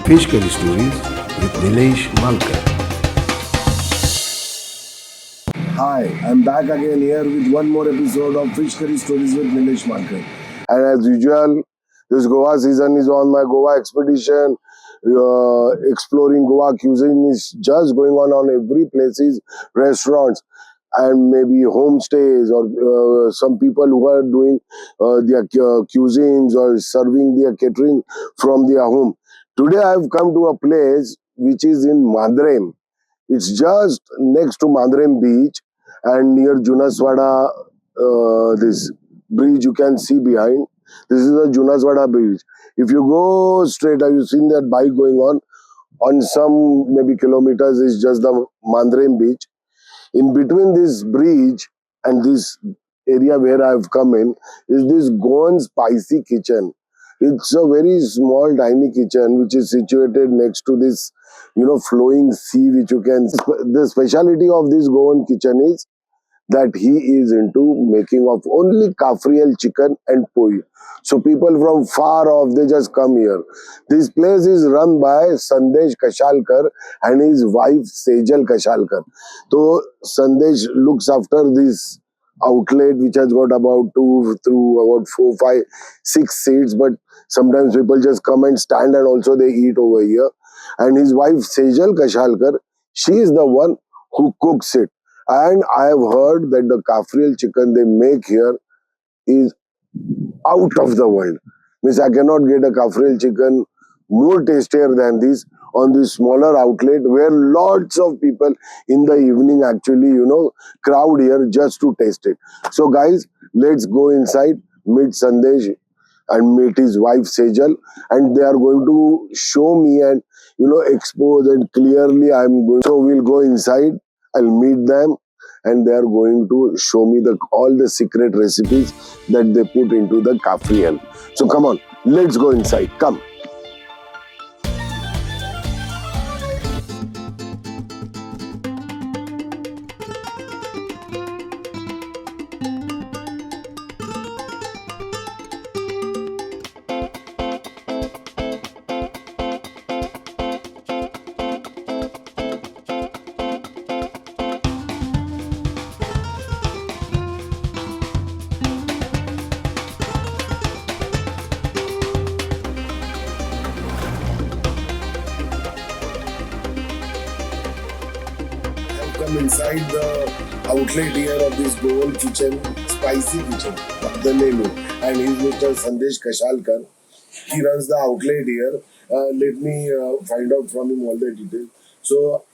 Fish Curry Stories with Nilesh Malkar. Hi, I'm back again here with one more episode of Fish Curry Stories with Nilesh Malkar. And as usual, this Goa season is on. My Goa expedition. Exploring Goa cuisine is just going on every places, restaurants, and maybe homestays, or some people who are doing their cuisines or serving their catering from their home. Today I've come to a place which is in Mandrem. It's just next to Mandrem beach and near Junas Waddo, this bridge you can see behind. This is the Junas Waddo bridge. If you go straight, have you seen that bike going on? On some maybe kilometers is just the Mandrem beach. In between this bridge and this area where I've come in is this Goan spicy kitchen. It's a very small, tiny kitchen which is situated next to this, flowing sea which you can. The speciality of this Goan kitchen is that he is into making of only kafriel chicken and poi. So people from far off, they just come here. This place is run by Sandesh Kashalkar and his wife Sejal Kashalkar. So Sandesh looks after this outlet which has got about 4, 5, 6 seats, but sometimes people just come and stand and also they eat over here. And his wife Sejal Kashalkar, she is the one who cooks it. And I have heard that the kafriel chicken they make here is out of the world. Means I cannot get a kafriel chicken more tastier than this on this smaller outlet where lots of people in the evening actually, crowd here just to taste it. So guys, let's go inside, meet Sandesh and meet his wife Sejal, and they are going to show me and expose, and clearly I'm going. So we'll go inside. I'll meet them and they are going to show me all the secret recipes that they put into the kafriel. So come on, let's go inside. Come. Come inside the outlet here of this Goan kitchen, spicy kitchen, the name is. And he's Mr. Sandesh Kashalkar. He runs the outlet here. Let me find out from him all the details. So,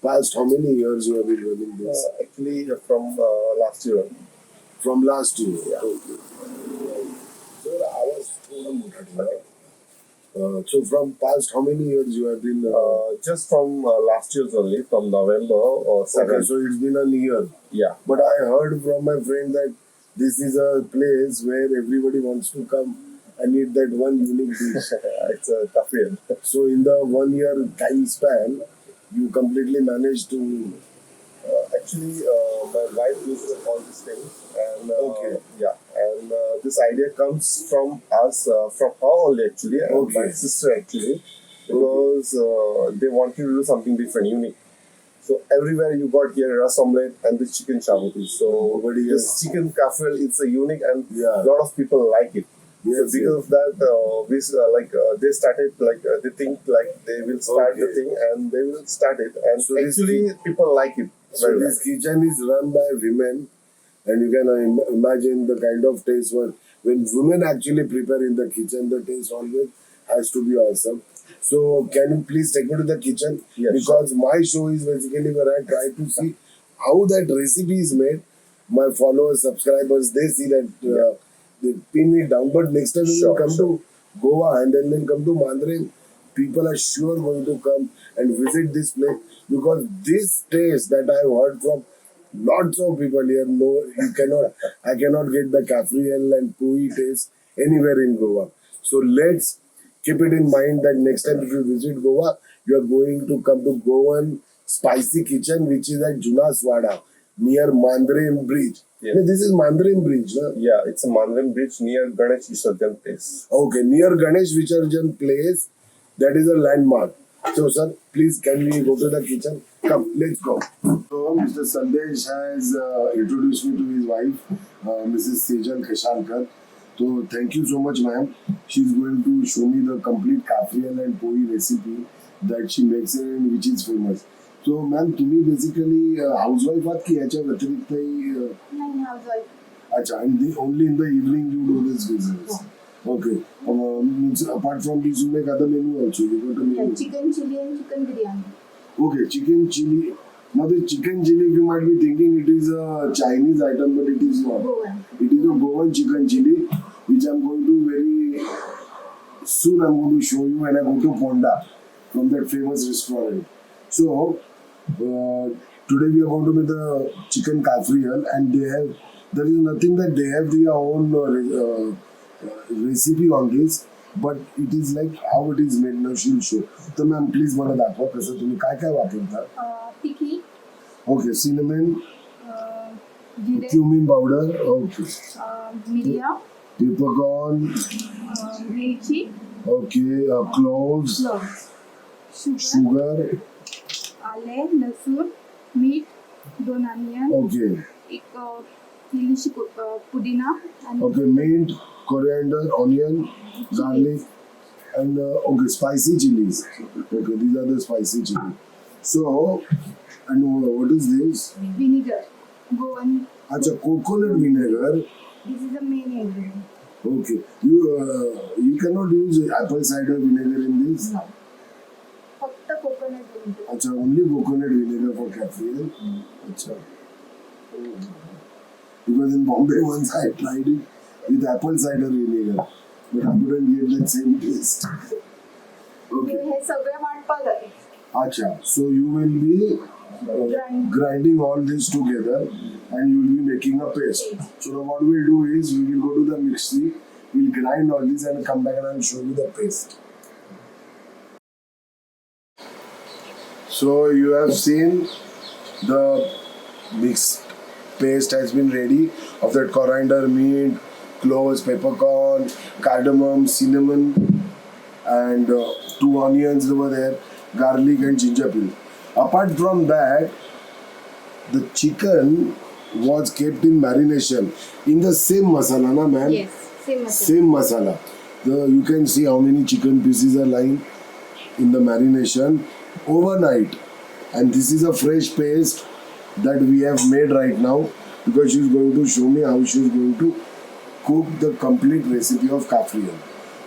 past how many years you have been running this? Actually, from last year. From last year? Yeah. Okay. So, I was so from past how many years you have been? Just from last year's only, from November or 7th. Okay, so it's been a year. Yeah. But I heard from my friend that this is a place where everybody wants to come and eat that one unique dish. It's a kafriel. So in the 1 year time span, you completely managed to. Actually, my wife uses all these things. And, Okay. Yeah. And this idea comes from us, from her only actually, and Okay. my sister actually, because they wanted to do something different, unique. So everywhere you got here ras omelette and this chicken shabuti. So this chicken kafriel, it's a unique and Yeah. a lot of people like it. Yes, So because of that, they started they think like they will start the Okay. thing and they will start it, and So this actually people like it. So very this kitchen is run by women, and you can imagine the kind of taste when women actually prepare in the kitchen, the taste always has to be awesome. So can you please take me to the kitchen? Yes, Because my show is basically where I try to see how that recipe is made. My followers, subscribers, they see that they pin it down. But next time when you come to Goa and then come to Mandrem, people are sure going to come and visit this place because this taste that I've heard from lots of people here, no, I cannot get the kafriel and poi taste anywhere in Goa. So let's keep it in mind that next time if you visit Goa, you are going to come to Goan Spicy Kitchen, which is at Junas Waddo near Mandrem Bridge. Yeah. No, this is Mandrem Bridge, no? Yeah, it's a Mandrem bridge near Ganesh Visarjan place. Okay, near Ganesh Visarjan place. That is a landmark. So, sir, please can we go to the kitchen? Come, let's go. So, Mr. Sandesh has introduced me to his wife, Mrs. Sejal Kashankar. So, thank you so much, ma'am. She's going to show me the complete kafriel and poi recipe that she makes and which is famous. So, ma'am, तुम्ही basically housewife आहात की याच्या व्यतिरिक्तही नाही housewife. अच्छा, and only in the evening you do this business. Okay. Means apart from this, you make other menu also. You got a menu. Chicken chilli and chicken biryani. Okay, chicken chili. Now the chicken chili, you might be thinking it is a Chinese item, but it is not. Goan. It is a Goan chicken chili, which I'm going to very soon. I'm going to show you when I go to Ponda from that famous restaurant. So today we are going to make the chicken Cafreal, and there is nothing that they have their own recipe on this, but it is like how it is made. Now she'll show. So ma'am, please मला दाखवा कसं तुम्ही काय काय वापरता. तिखी, Okay, cinnamon, जिरे, cumin powder, okay, मिरिया, peppercorn, मिरची, okay, cloves, शुगर, sugar, आले, लसूण, मीठ, 2 अनियन, okay, एक हिलीची पुदिना आणि okay, mint, coriander, onion, garlic, and okay, spicy chilies. Okay, these are the spicy chilies. So, and what is this? vinegar. Goan. Acha, coconut vinegar. This is the main ingredient. Okay, you cannot use apple cider vinegar in this. No. फक्त coconut vinegar. Acha, only coconut vinegar for kafriel. Acha. Because in Bombay once I tried it with apple cider vinegar, but I couldn't get that same taste. Okay. हे सगळं वाटपाक आहे. Acha, so you will be grinding all this together and you will be making a paste. So now what we'll do is we will go to the mixie, we'll grind all this and come back and I'll show you the paste. So you have seen the mixed paste has been ready of that coriander, mint, cloves, peppercorn, cardamom, cinnamon, and 2 onions over there, garlic and ginger peel. Apart from that, the chicken was kept in marination in the same masala, na ma'am? Yes, same masala. Same masala. You can see how many chicken pieces are lying in the marination overnight. And this is a fresh paste that we have made right now because she's going to show me how she's going to cook the complete recipe of kafriel.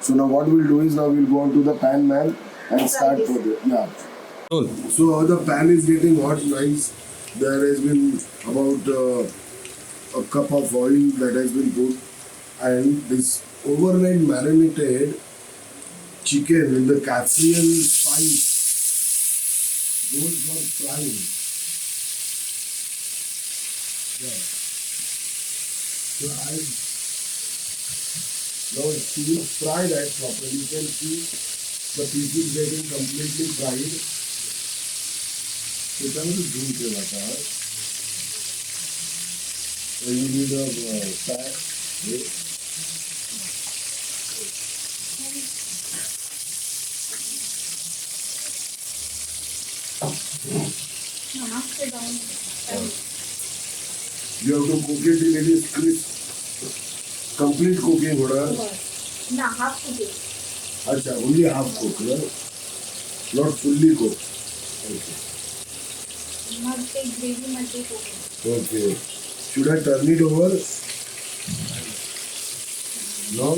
So now what we'll do is now we'll go on to the pan, man, and start for the So the pan is getting hot, nice. There has been about a cup of oil that has been put, and this overnight marinated chicken in the kafriel spice goes for frying. Yeah. So now it's being fried as properly. You can see the pieces getting completely fried. त्याच्यामध्ये धुवून ठेवायचा. So you need a pack. You have to cook it till it is crisp. Complete cooking होणार. ना half cooking. अच्छा, only half cooked, not fully cooked. Okay. मग ते gravy मध्ये cooking. Okay. Should I turn it over? No.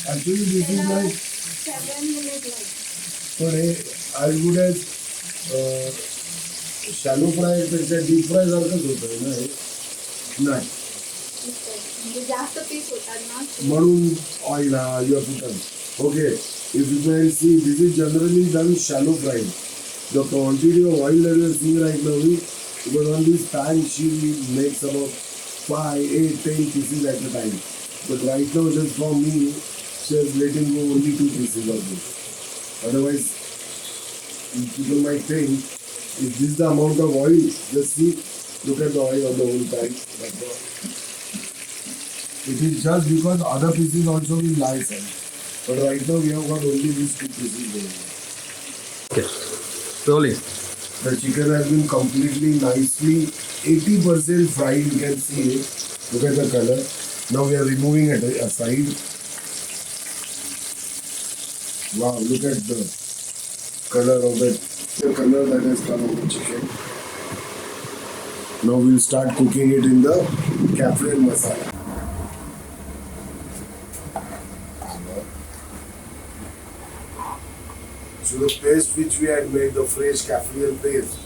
Actually, this is like 7 minutes like. but as good as shallow fry पेक्षा deep fry सारखंच होतं ना हे. नाही. म्हणजे जास्त पीस होतात ना. म्हणून oil you have put on. Okay, if you can see, this is generally done shallow frying. The quantity of oil that you are seeing right now is because on this pan she makes about 5, 8, 10 pieces at a time. But right now just for me, she is letting go only 2 pieces of this. Otherwise, people might think Is this the amount of oil? Just see. Look at the oil on the whole pan. It is just because other pieces also will lie some. But right now we have got only these two pieces going. Okay. Slowly. The chicken has been completely nicely 80% fried. You can see it. Look at the color. Now we are removing it aside. Wow, look at the color of it. The color that has come on the chicken. Now we'll start cooking it in the kafriel masala. So the paste which we had made, the fresh kafriel paste,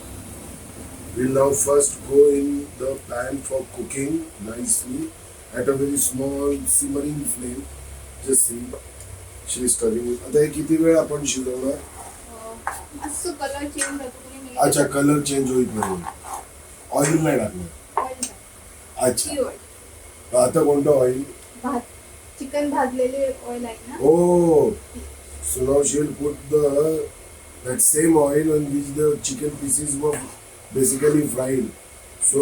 will now first go in the pan for cooking nicely at a very small simmering flame. Just see, she is stirring it. आता हे किती वेळ आपण शिजवणार? असं colour change होतो तुम्ही अच्छा, colour change होईपर्यंत. Oil नाही टाकणार. अच्छा. आता कोणतं ऑइल? भात चिकन भाजलेले ऑइल आहे ना. Oh, so now she'll put that same oil on which the chicken pieces were basically fried. So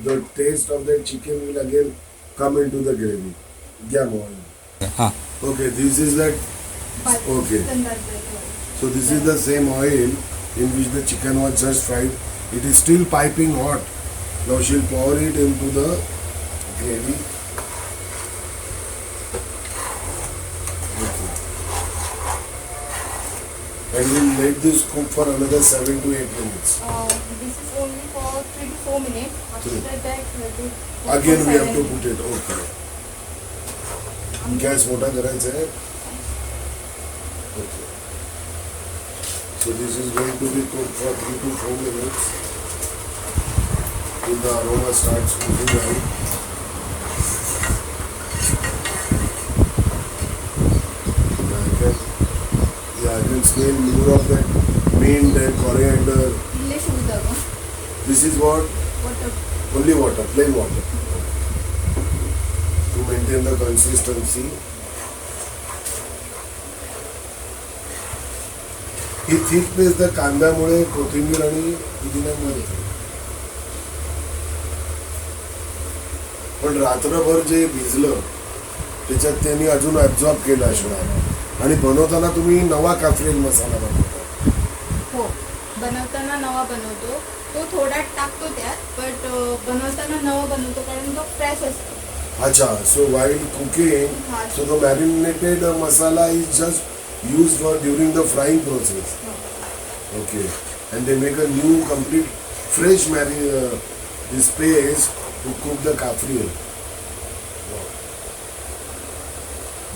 the taste of that chicken will again come into the gravy. Yeah, oil. Okay, this is that. Okay. Chicken भाजलेले oil. So this is the same oil in which the chicken was just fried. It is still piping hot. Now she'll pour it into the gravy. Okay. And we'll let this cook for another 7 to 8 minutes. This is only for 3 to 4 minutes. After that, Again we have to put it. Okay. Gas मोठा करायचा आहे. Okay. So this is going to be cooked for 3 to 4 minutes. Till the aroma starts moving out. I can smell more of that mint and coriander. This is what? water. Only water, plain water. To maintain the consistency. He thick paste त्या कांद्यामुळे कोथिंबीर आणि पुदिन्यामुळे. पण रात्रभर जे भिजलं त्याच्यात त्यांनी अजून absorb केलं असणार. आणि बनवताना तुम्ही नवा काफ्रियल मसाला बनवता. हो, बनवताना नवा बनवतो. तो थोडा टाकतो त्यात, बट बनवताना नवा बनवतो कारण तो फ्रेश असतो. अच्छा, so while cooking, so the marinated masala is just used for during the frying process. Okay, and they make a new complete fresh this paste to cook the kafriel. Wow.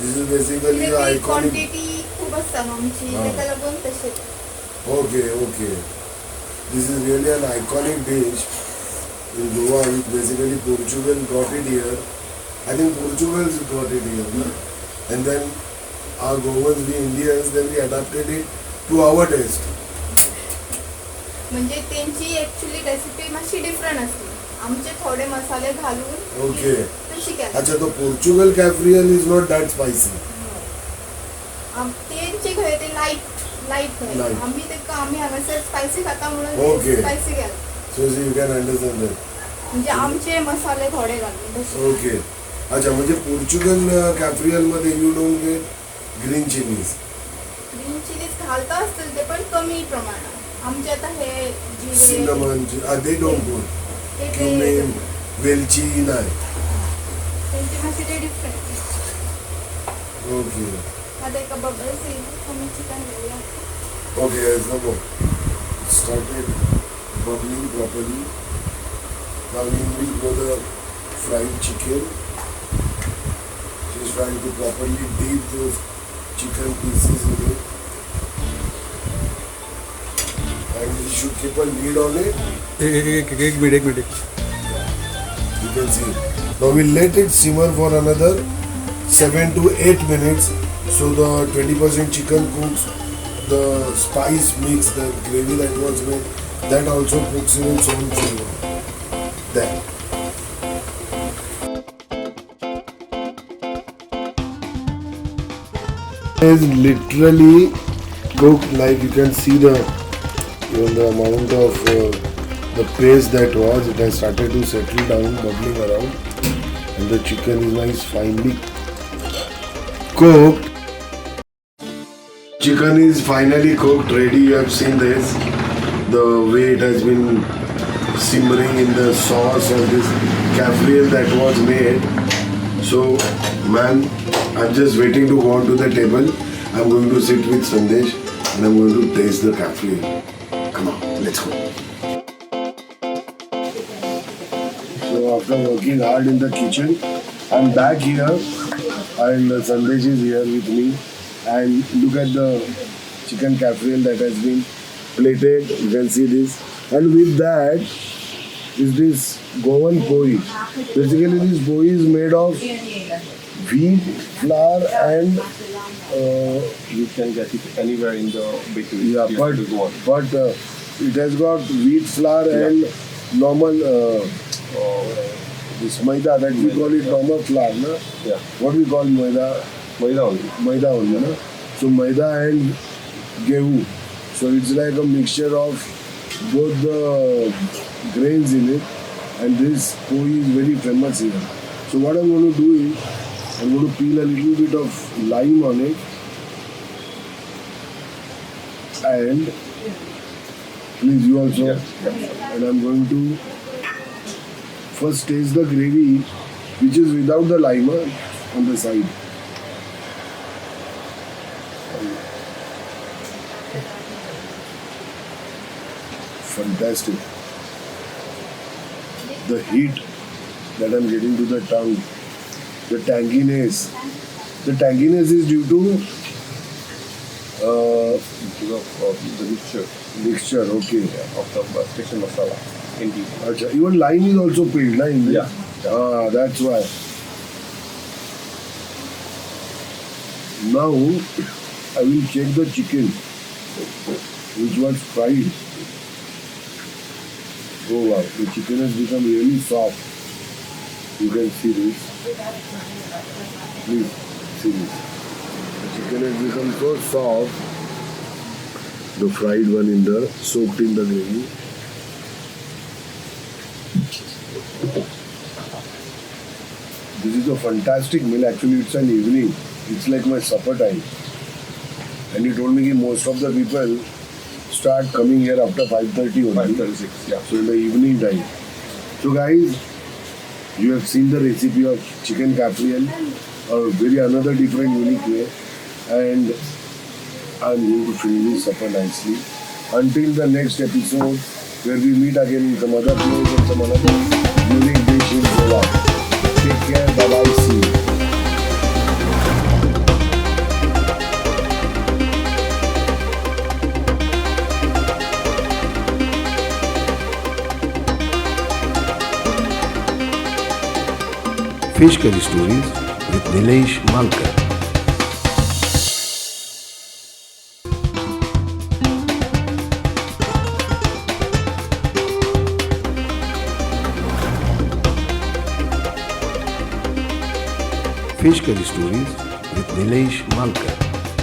This is basically the iconic. Quantity खूप असतात आमची, त्याला लागून तसे. Okay, okay. This is really an iconic dish in Goa. Basically, Portugal got it here. I think Portugal's got it here, no? And then our Goans, we Indians, then we adapted it to our taste. म्हणजे त्यांची actually recipe माशी different असते. आमचे थोडे मसाले घालून Okay. तशी केली. अच्छा, तो Portugal kafriel is not that spicy. त्यांचे घे ते लाईट घे. आम्ही हवं स्पायसी खाता म्हणून Okay. स्पायसी घ्या. So you can understand that. म्हणजे आमचे मसाले थोडे घालून. Okay. अच्छा, म्हणजे पोर्चुगल कॅफ्रियल मध्ये you don't get green chillies. Green chillies घालता असतील ते पण कमी प्रमाणात. आमचे आता हे cinnamon they don't good cumin वेलची नाही. त्यांची माशी ते डिफरंट. ओके. आता एका बबल्स येईल कमी चिकन घेऊया. Okay, so started bubbling properly. Now we will go the fried chicken. She's trying to properly dip those chicken pieces in it. And we should keep a lid on it. एक minute. You can see. Now we'll let it simmer for another 7 to 8 minutes. So the 20% chicken cooks, the spice mix, the gravy that was made, that also cooks in its own flavor. There. It is literally cooked, like you can see Even the amount of the paste that was, it has started to settle down, bubbling around, and the chicken is nice, finely cooked. Chicken is finally cooked, ready. You have seen this, the way it has been simmering in the sauce of this kafriel that was made. So, man, I'm just waiting to go on to the table. I'm going to sit with Sandesh and I'm going to taste the kafriel. Come on, let's go. So after working hard in the kitchen, I'm back here and Sandesh is here with me. And look at the chicken kafriel that has been plated. You can see this. And with that is this Goan poi. Basically, this poi is made of wheat, flour, and You can get it anywhere in the bakery. yeah, but it has got wheat flour and normal this maida that we call it normal flour, na? Yeah. What we call maida? Maida only. Maida only, na? So maida and gehu. So it's like a mixture of both the grains in it, and this poi is very famous here. So what I'm going to do is I'm going to peel a little bit of lime on it, and please you also. And I'm going to first taste the gravy, which is without the lime on the side. Fantastic. The heat that I'm getting to the tongue, the tanginess. The tanginess is due to The mixture, okay. of the special masala. Indeed. Achha, even lime is also peeled, na, in this? Yeah. That's why. Now, I will check the chicken, which was fried. Oh wow, the chicken has become really soft. You can see this. Please see this. The chicken has become so soft. The fried one soaked in the gravy. This is a fantastic meal. Actually, it's an evening. It's like my supper time. And he told me that most of the people start coming here after 5:30 only. 5:36, yeah. So in the evening time. So guys, you have seen the recipe of chicken kafriel, a very another different unique way. And I'm going to finish this supper nicely. Until the next episode, where we meet again in some other place and some another unique dish in Goa. Take care, bye bye, see you. Fish Curry Stories with Nilesh Malkar. Fish Curry Stories with Nilesh Malkar.